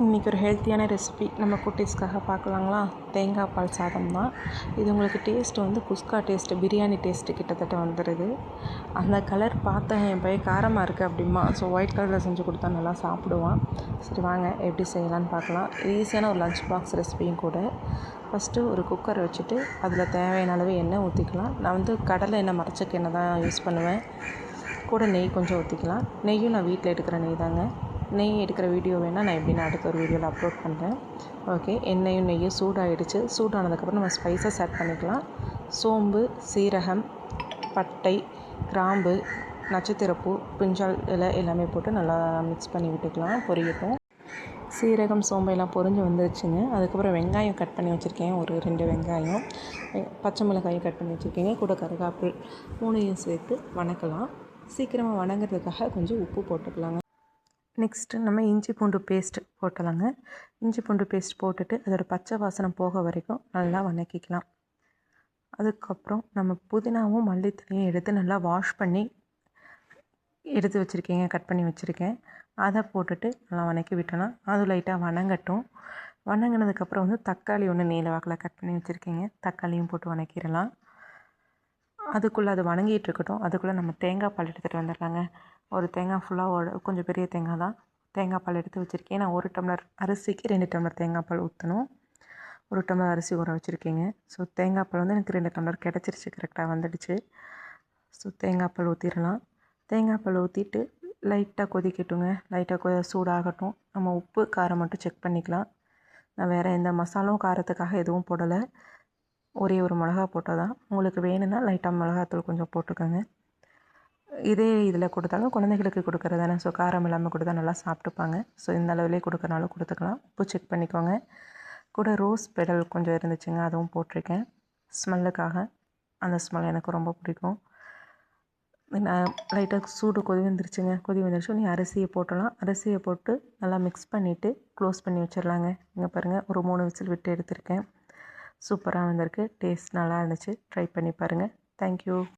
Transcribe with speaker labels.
Speaker 1: இன்றைக்கி ஒரு ஹெல்த்தியான ரெசிபி நம்ம குட்டீஸ்க்காக பார்க்கலாங்களா. தேங்காய் பால் சாதம் தான் இது. உங்களுக்கு டேஸ்ட்டு வந்து குஸ்கா டேஸ்ட்டு, பிரியாணி டேஸ்ட்டு கிட்டத்தட்ட வந்துடுது. அந்த கலர் பார்த்தேன் என் பையன் காரமாக இருக்குது அப்படிமா. ஸோ ஒயிட் கலரில் செஞ்சு கொடுத்தா நல்லா சாப்பிடுவான். சரி வாங்க எப்படி செய்யலான்னு பார்க்கலாம். ஈஸியான ஒரு லஞ்ச் பாக்ஸ் ரெசிபியும் கூட. ஃபஸ்ட்டு ஒரு குக்கர் வச்சுட்டு அதில் தேவையான அளவு எண்ணெய் ஊற்றிக்கலாம். நான் வந்து கடலை எண்ணெய், மரச்செக்கு எண்ணெய் தான் யூஸ் பண்ணுவேன். கூட நெய் கொஞ்சம் ஊற்றிக்கலாம். நெய்யும் நான் வீட்டில் எடுக்கிற நெய் தாங்க. நெய் எடுக்கிற வீடியோ வேணால் நான் எப்படின்னு அடுத்த ஒரு வீடியோவில் அப்லோட் பண்ணுறேன். ஓகே, நெய்யும் சூடாகிடுச்சு. சூடானதுக்கப்புறம் நம்ம ஸ்பைசஸ் ஆட் பண்ணிக்கலாம். சோம்பு, சீரகம், பட்டை, கிராம்பு, நட்சத்திரப்பூ, பிரிஞ்சால் இலை எல்லாமே போட்டு நல்லா மிக்ஸ் பண்ணி விட்டுக்கலாம். பொரியட்டும். சீரகம், சோம்பு எல்லாம் பொரிஞ்சு வந்துருச்சுங்க. அதுக்கப்புறம் வெங்காயம் கட் பண்ணி வச்சுருக்கேன். ஒரு 2 வெங்காயம், பச்சை மிளகாயும் கட் பண்ணி வச்சுருக்கேங்க. கூட கருவேப்பிலை 3யும் சேர்த்து வணக்கலாம். சீக்கிரமாக வணங்குறதுக்காக கொஞ்சம் உப்பு போட்டுக்கலாங்க. நெக்ஸ்ட்டு நம்ம இஞ்சி பூண்டு பேஸ்ட் போட்டலாங்க. இஞ்சி பூண்டு பேஸ்ட் போட்டுட்டு அதோட பச்சை வாசனை போக வரைக்கும் நல்லா வதக்கிக்கலாம். அதுக்கப்புறம் நம்ம புதினாவும் மல்லித்தலையும் எடுத்து நல்லா வாஷ் பண்ணி எடுத்து வச்சுருக்கேங்க, கட் பண்ணி வச்சுருக்கேன். அதை போட்டுட்டு நல்லா வதக்கி விட்டோன்னா அது லைட்டாக வதங்கட்டும். வதங்கினதுக்கப்புறம் வந்து தக்காளி ஒன்று நீல வாக்கில் கட் பண்ணி வச்சுருக்கேங்க. தக்காளியும் போட்டு வதக்கிடலாம். அதுக்குள்ளே அது வதங்கிட்டு இருக்கட்டும். அதுக்குள்ளே நம்ம தேங்காய் பால் எடுத்துகிட்டு வந்துடலாங்க. ஒரு தேங்காய் ஃபுல்லாக கொஞ்சம் பெரிய தேங்காய் தான். தேங்காய் பால் எடுத்து வச்சுருக்கேன். நான் 1 டம்ளர் அரிசிக்கு 2 டம்ளர் தேங்காய் பால் ஊற்றணும். 1 டம்ளர் அரிசி ஊற வச்சுருக்கேங்க. ஸோ தேங்காய் பால் வந்து எனக்கு 2 டம்ளர் கிடச்சிருச்சு, கரெக்டாக வந்துடுச்சு. ஸோ தேங்காய் பால் ஊற்றிடலாம். தேங்காய் பால் ஊற்றிட்டு லைட்டாக கொதிக்கட்டுங்க. லைட்டாக சூடாகட்டும். நம்ம உப்பு காரம் மட்டும் செக் பண்ணிக்கலாம். நான் வேறு எந்த மசாலாவும் காரத்துக்காக எதுவும் போடலை. ஒரே ஒரு மிளகா போட்டால் தான். உங்களுக்கு வேணும்னா லைட்டாக மிளகாத்தூள் கொஞ்சம் போட்டுக்கோங்க. இதே இதில் கொடுத்தாலும் குழந்தைகளுக்கு கொடுக்குறது தானே. ஸோ காரம் இல்லாமல் கொடுத்தா நல்லா சாப்பிட்டுப்பாங்க. ஸோ இந்த அளவுலேயே கொடுக்கறனாலும் கொடுத்துக்கலாம். உப்பு செக் பண்ணிக்கோங்க. கூட ரோஸ் பெடல் கொஞ்சம் இருந்துச்சுங்க, அதுவும் போட்டிருக்கேன் ஸ்மெல்லுக்காக. அந்த ஸ்மெல் எனக்கு ரொம்ப பிடிக்கும். நான் லைட்டாக சூடு கொதி வந்துருச்சுங்க. கொதி வந்துருச்சு. நீ அரிசியை போட்டலாம். அரிசியை போட்டு நல்லா மிக்ஸ் பண்ணிவிட்டு க்ளோஸ் பண்ணி வச்சிடலாங்க. இங்கே பாருங்கள், ஒரு 3 விசில் விட்டு எடுத்திருக்கேன். சூப்பராக வந்திருக்கு. டேஸ்ட் நல்லா இருந்துச்சு. ட்ரை பண்ணி பாருங்கள். தேங்க்யூ.